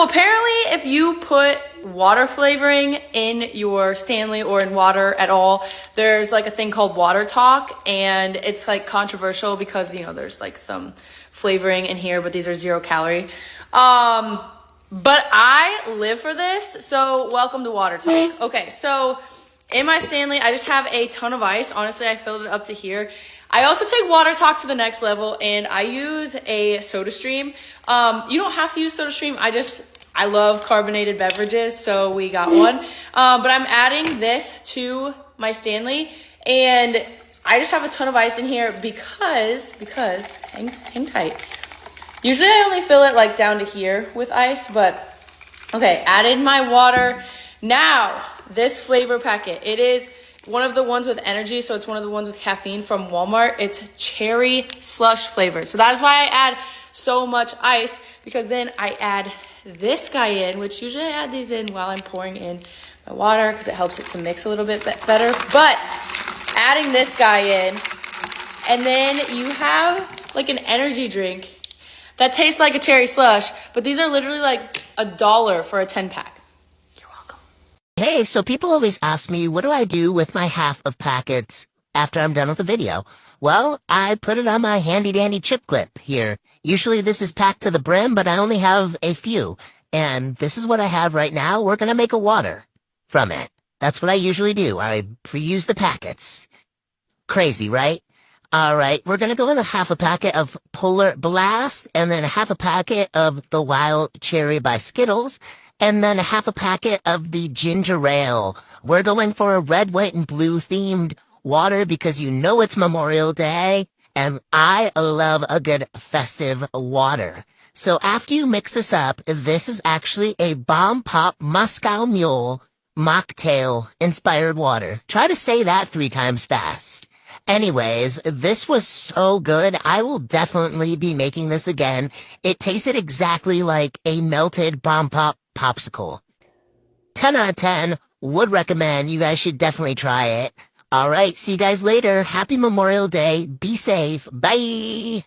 So apparently if you put water flavoring in your Stanley or in water at all, there's like a thing called WaterTok, and it's like controversial because, you know, there's like some flavoring in here, but these are 0 calorie. But I live for this, so welcome to WaterTok. Okay, so in my Stanley, I just have a ton of ice. Honestly, I filled it up to here. I also take WaterTok to the next level, and I use a SodaStream. You don't have to use SodaStream. I love carbonated beverages, so we got one. But I'm adding this to my Stanley, and I just have a ton of ice in here because hang tight. Usually I only fill it like down to here with ice, but okay, added my water. Now, this flavor packet, it is one of the ones with energy, so it's one of the ones with caffeine from Walmart. It's cherry slush flavored. So that is why I add so much ice, because then I add this guy in, which usually I add these in while I'm pouring in my water because it helps it to mix a little bit better. But adding this guy in, and then you have like an energy drink that tastes like a cherry slush, but these are literally like $1 for a 10-pack. You're welcome. Hey, so people always ask me, what do I do with my half of packets after I'm done with the video? Well, I put it on my handy-dandy chip clip here. Usually this is packed to the brim, but I only have a few. And this is what I have right now. We're going to make a water from it. That's what I usually do. I pre-use the packets. Crazy, right? All right, we're going to go in a half a packet of Polar Blast, and then a half a packet of the Wild Cherry by Skittles, and then a half a packet of the Ginger Ale. We're going for a red, white, and blue themed water because you know it's Memorial Day, and I love a good festive water. So after you mix this up, this is actually a Bomb Pop Moscow Mule mocktail inspired water. Try to say that 3 times fast. Anyways, this was so good. I will definitely be making this again. It tasted exactly like a melted Bomb Pop popsicle. 10 out of 10. Would recommend. You guys should definitely try it. All right, see you guys later. Happy Memorial Day. Be safe. Bye.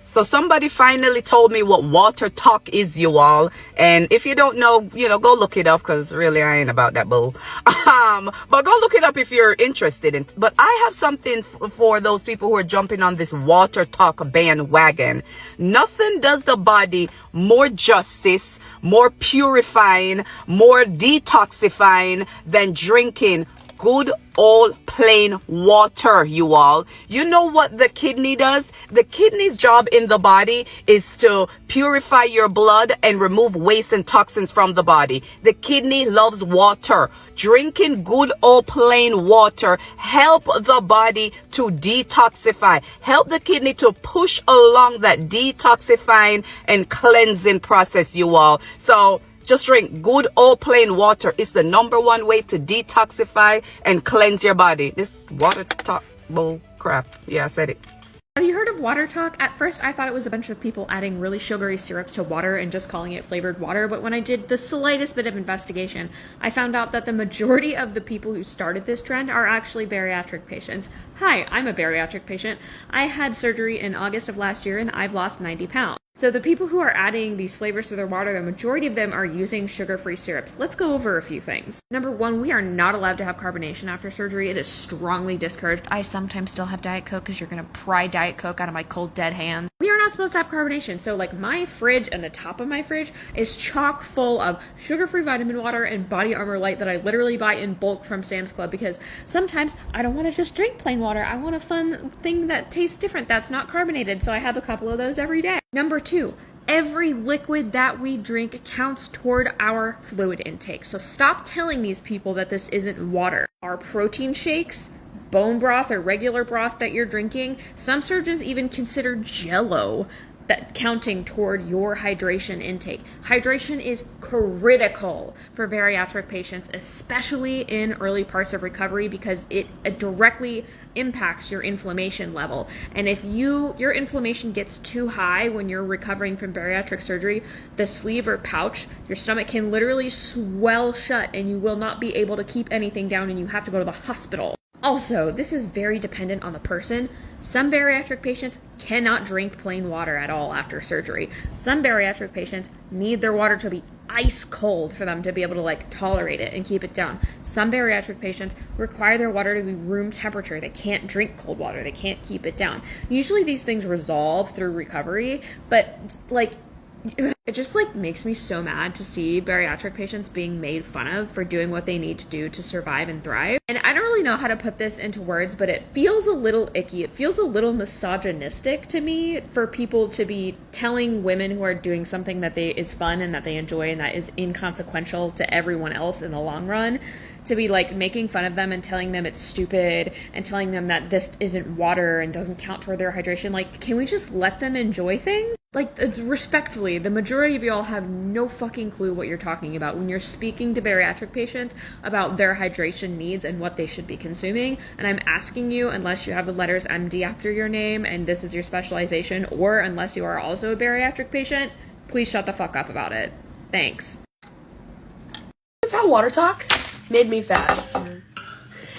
So somebody finally told me what WaterTok is, you all. And if you don't know, you know, go look it up, because really I ain't about that bull. But go look it up if you're interested in. But I have something for those people who are jumping on this WaterTok bandwagon. Nothing does the body more justice, more purifying, more detoxifying than drinking good old plain water, you all. You know what the kidney does? The kidney's job in the body is to purify your blood and remove waste and toxins from the body. The kidney loves water. Drinking good old plain water help the body to detoxify. Help the kidney to push along that detoxifying and cleansing process, you all. So just drink good old plain water. It's the #1 way to detoxify and cleanse your body. This WaterTok bull crap. Yeah, I said it. Have you heard of WaterTok? At first, I thought it was a bunch of people adding really sugary syrups to water and just calling it flavored water, but when I did the slightest bit of investigation, I found out that the majority of the people who started this trend are actually bariatric patients. Hi, I'm a bariatric patient. I had surgery in August of last year and I've lost 90 pounds. So the people who are adding these flavors to their water, the majority of them are using sugar-free syrups. Let's go over a few things. Number 1, we are not allowed to have carbonation after surgery. It is strongly discouraged. I sometimes still have Diet Coke because you're going to pry Diet Coke out of my cold, dead hands. We are not supposed to have carbonation. So like my fridge and the top of my fridge is chock full of sugar-free vitamin water and Body Armor Light that I literally buy in bulk from Sam's Club because sometimes I don't want to just drink plain water. I want a fun thing that tastes different that's not carbonated. So I have a couple of those every day. Number 2, every liquid that we drink counts toward our fluid intake. So stop telling these people that this isn't water. Our protein shakes, bone broth or regular broth that you're drinking, some surgeons even consider Jell-O that counting toward your hydration intake. Hydration is critical for bariatric patients, especially in early parts of recovery, because it directly impacts your inflammation level. And if your inflammation gets too high when you're recovering from bariatric surgery, the sleeve or pouch, your stomach can literally swell shut and you will not be able to keep anything down and you have to go to the hospital. Also, this is very dependent on the person. Some bariatric patients cannot drink plain water at all after surgery. Some bariatric patients need their water to be ice cold for them to be able to like tolerate it and keep it down. Some bariatric patients require their water to be room temperature. They can't drink cold water. They can't keep it down. Usually these things resolve through recovery, but like it just like makes me so mad to see bariatric patients being made fun of for doing what they need to do to survive and thrive. And I don't really know how to put this into words, but it feels a little icky. It feels a little misogynistic to me for people to be telling women who are doing something that is fun and that they enjoy and that is inconsequential to everyone else in the long run, to be like making fun of them and telling them it's stupid and telling them that this isn't water and doesn't count toward their hydration. Like, can we just let them enjoy things? Like, respectfully, the majority of y'all have no fucking clue what you're talking about when you're speaking to bariatric patients about their hydration needs and what they should be consuming. And I'm asking you, unless you have the letters MD after your name and this is your specialization, or unless you are also a bariatric patient, please shut the fuck up about it. Thanks. This is how WaterTok made me fat.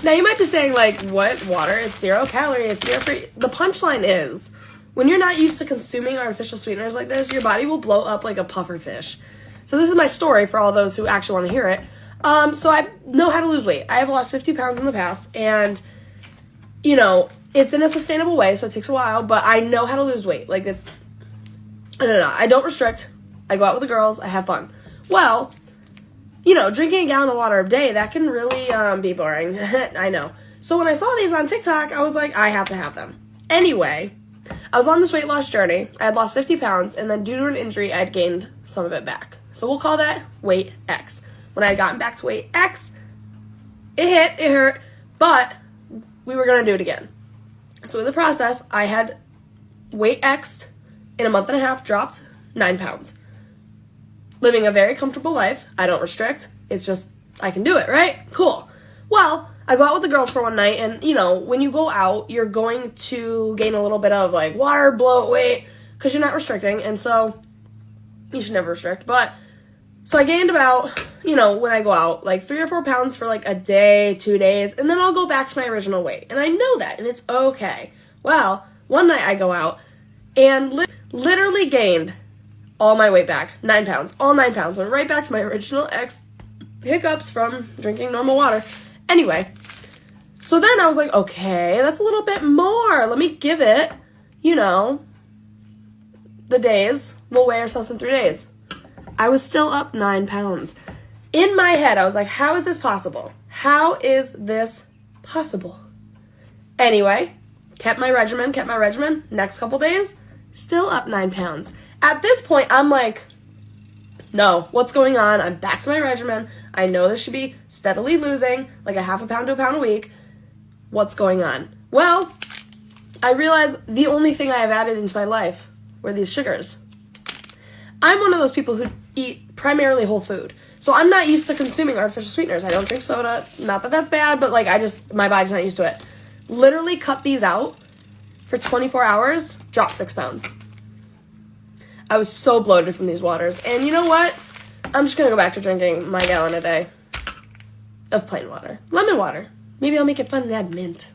Now, you might be saying, like, what? Water? It's 0 calorie. It's 0 free. The punchline is, when you're not used to consuming artificial sweeteners like this, your body will blow up like a puffer fish. So this is my story for all those who actually want to hear it. So I know how to lose weight. I have lost 50 pounds in the past, and, you know, it's in a sustainable way, so it takes a while, but I know how to lose weight. Like, I don't know. I don't restrict. I go out with the girls. I have fun. Well, you know, drinking a gallon of water a day, that can really be boring. I know. So when I saw these on TikTok, I was like, I have to have them. Anyway, I was on this weight loss journey. I had lost 50 pounds, and then due to an injury, I had gained some of it back. So we'll call that weight X. When I had gotten back to weight X, it hurt, but we were going to do it again. So in the process, I had weight X'd in a month and a half, dropped 9 pounds. Living a very comfortable life. I don't restrict. It's just, I can do it, right? Cool. Well, I go out with the girls for one night, and, you know, when you go out, you're going to gain a little bit of, like, water, bloat, weight, because you're not restricting, and so you should never restrict, but, so I gained about, you know, when I go out, like, 3 or 4 pounds for, like, a day, 2 days, and then I'll go back to my original weight, and I know that, and it's okay. Well, one night I go out, and literally gained all my weight back, 9 pounds, all 9 pounds, went right back to my original hiccups from drinking normal water. Anyway, so then I was like, okay, that's a little bit more. Let me give it, you know, the days. We'll weigh ourselves in 3 days. I was still up 9 pounds. In my head, I was like, how is this possible? How is this possible? Anyway, kept my regimen. Next couple days, still up 9 pounds. At this point, I'm like, no, what's going on? I'm back to my regimen. I know this should be steadily losing, like a half a pound to a pound a week. What's going on? Well, I realized the only thing I have added into my life were these sugars. I'm one of those people who eat primarily whole food. So I'm not used to consuming artificial sweeteners. I don't drink soda. Not that that's bad, but like my body's not used to it. Literally cut these out for 24 hours, dropped 6 pounds. I was so bloated from these waters. And you know what? I'm just going to go back to drinking my gallon a day of plain water. Lemon water. Maybe I'll make it fun and add mint.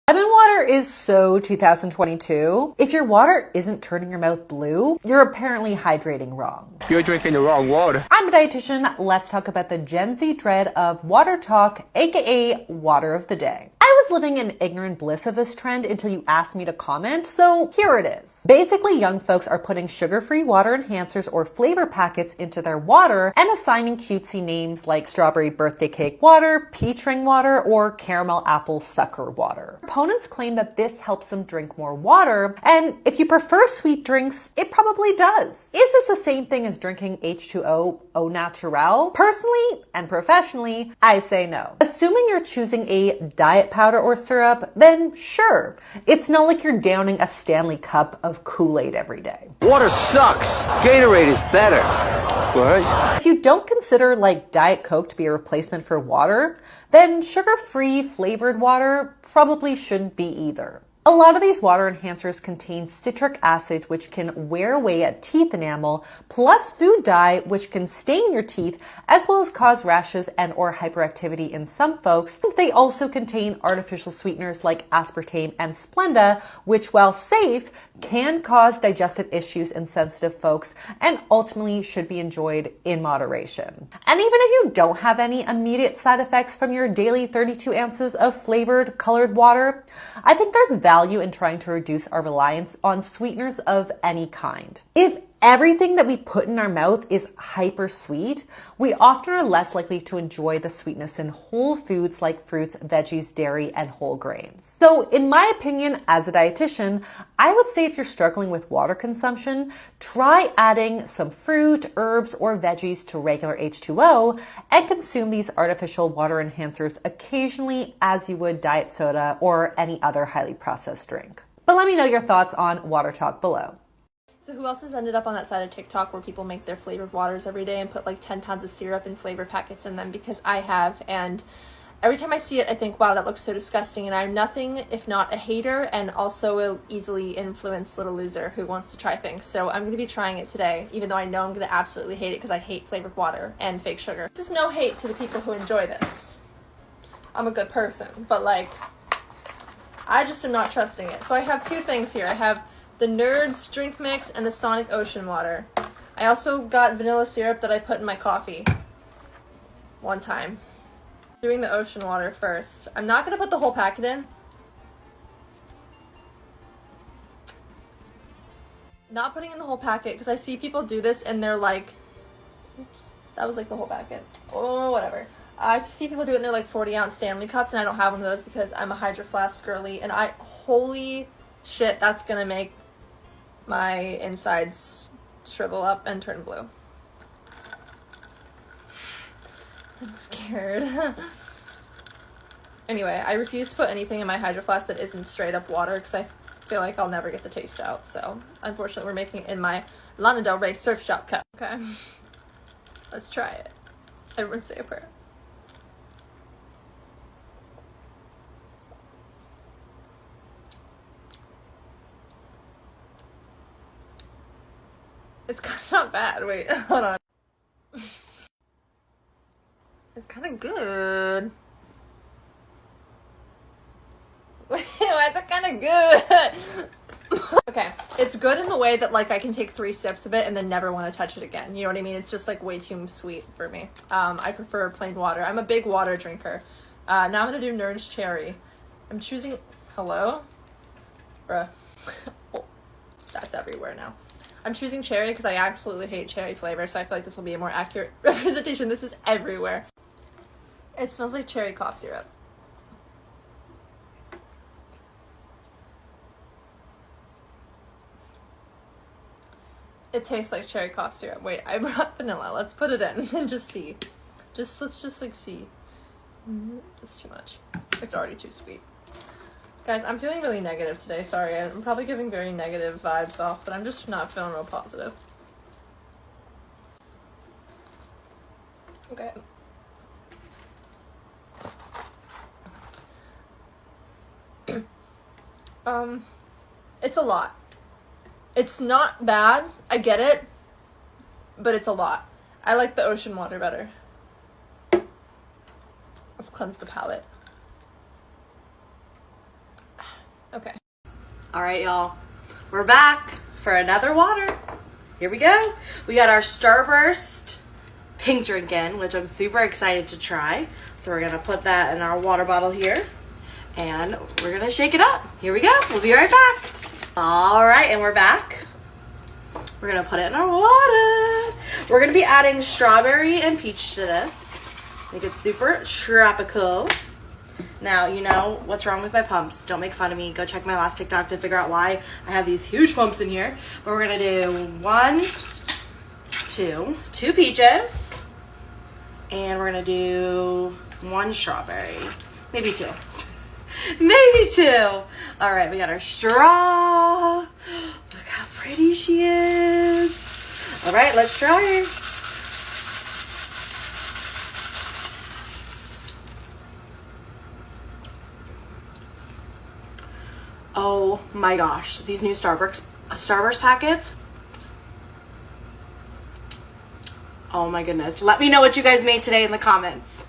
Lemon water is so 2022. If your water isn't turning your mouth blue, you're apparently hydrating wrong. You're drinking the wrong water. I'm a dietitian. Let's talk about the Gen Z dread of WaterTok, aka Water of the Day. I was living in ignorant bliss of this trend until you asked me to comment, so here it is. Basically, young folks are putting sugar-free water enhancers or flavor packets into their water and assigning cutesy names like strawberry birthday cake water, peach ring water, or caramel apple sucker water. Opponents claim that this helps them drink more water, and if you prefer sweet drinks, it probably does. Is this the same thing as drinking H2O au naturel? Personally and professionally, I say no. Assuming you're choosing a diet powder or syrup, then sure. It's not like you're downing a Stanley cup of Kool-Aid every day. Water sucks. Gatorade is better. What? If you don't consider like Diet Coke to be a replacement for water, then sugar-free flavored water probably shouldn't be either. A lot of these water enhancers contain citric acid, which can wear away at teeth enamel, plus food dye, which can stain your teeth, as well as cause rashes and or hyperactivity in some folks. They also contain artificial sweeteners like aspartame and Splenda, which, while safe, can cause digestive issues in sensitive folks and ultimately should be enjoyed in moderation. And even if you don't have any immediate side effects from your daily 32 ounces of flavored colored water, I think there's value in trying to reduce our reliance on sweeteners of any kind. If everything that we put in our mouth is hyper sweet, we often are less likely to enjoy the sweetness in whole foods like fruits, veggies, dairy, and whole grains. So in my opinion, as a dietitian, I would say if you're struggling with water consumption, try adding some fruit, herbs, or veggies to regular H2O and consume these artificial water enhancers occasionally as you would diet soda or any other highly processed drink. But let me know your thoughts on WaterTok below. So who else has ended up on that side of TikTok where people make their flavored waters every day and put like 10 pounds of syrup and flavor packets in them? Because I have, and every time I see it, I think, wow, that looks so disgusting. And I'm nothing if not a hater and also a easily influenced little loser who wants to try things. So I'm going to be trying it today, even though I know I'm going to absolutely hate it because I hate flavored water and fake sugar. This is no hate to the people who enjoy this. I'm a good person, but like, I just am not trusting it. So I have two things here. I have the Nerds drink mix and the Sonic Ocean water. I also got vanilla syrup that I put in my coffee one time. Doing the ocean water first. I'm not gonna put the whole packet in. Not putting in the whole packet because I see people do this and they're like, oops, that was like the whole packet. Oh, whatever. I see people do it and they're like 40-ounce Stanley cups, and I don't have one of those because I'm a Hydro Flask girly, and holy shit, that's gonna make my insides shrivel up and turn blue. I'm scared. Anyway, I refuse to put anything in my Hydro Flask that isn't straight up water because I feel like I'll never get the taste out. So, unfortunately, we're making it in my Lana Del Rey Surf Shop cup. Okay, let's try it. Everyone say a prayer. It's kind of not bad. Wait, hold on. It's kind of good. Wait, why is it kind of good? Okay, it's good in the way that like I can take 3 sips of it and then never want to touch it again. You know what I mean? It's just like way too sweet for me. I prefer plain water. I'm a big water drinker. Now I'm gonna do Nerds Cherry. I'm choosing. Hello? Bruh. Oh, that's everywhere now. I'm choosing cherry because I absolutely hate cherry flavor, so I feel like this will be a more accurate representation. This is everywhere. It smells like cherry cough syrup. It tastes like cherry cough syrup. Wait, I brought vanilla. Let's put it in and just see. Let's just like see. It's too much. It's already too sweet. Guys, I'm feeling really negative today. Sorry, I'm probably giving very negative vibes off, but I'm just not feeling real positive. Okay. It's a lot. It's not bad. I get it, but it's a lot. I like the ocean water better. Let's cleanse the palate. Okay. All right, y'all. We're back for another water. Here we go. We got our Starburst pink drink in, which I'm super excited to try. So we're gonna put that in our water bottle here, and we're gonna shake it up. Here we go. We'll be right back. All right, and we're back. We're gonna put it in our water. We're gonna be adding strawberry and peach to this. Make it super tropical. Now, you know what's wrong with my pumps. Don't make fun of me. Go check my last TikTok to figure out why I have these huge pumps in here. But we're gonna do two peaches, and we're gonna do 1 strawberry, maybe 2. Maybe 2. All right, we got our straw. Look how pretty she is. All right, let's try her. Oh my gosh, these new Starburst packets. Oh my goodness. Let me know what you guys made today in the comments.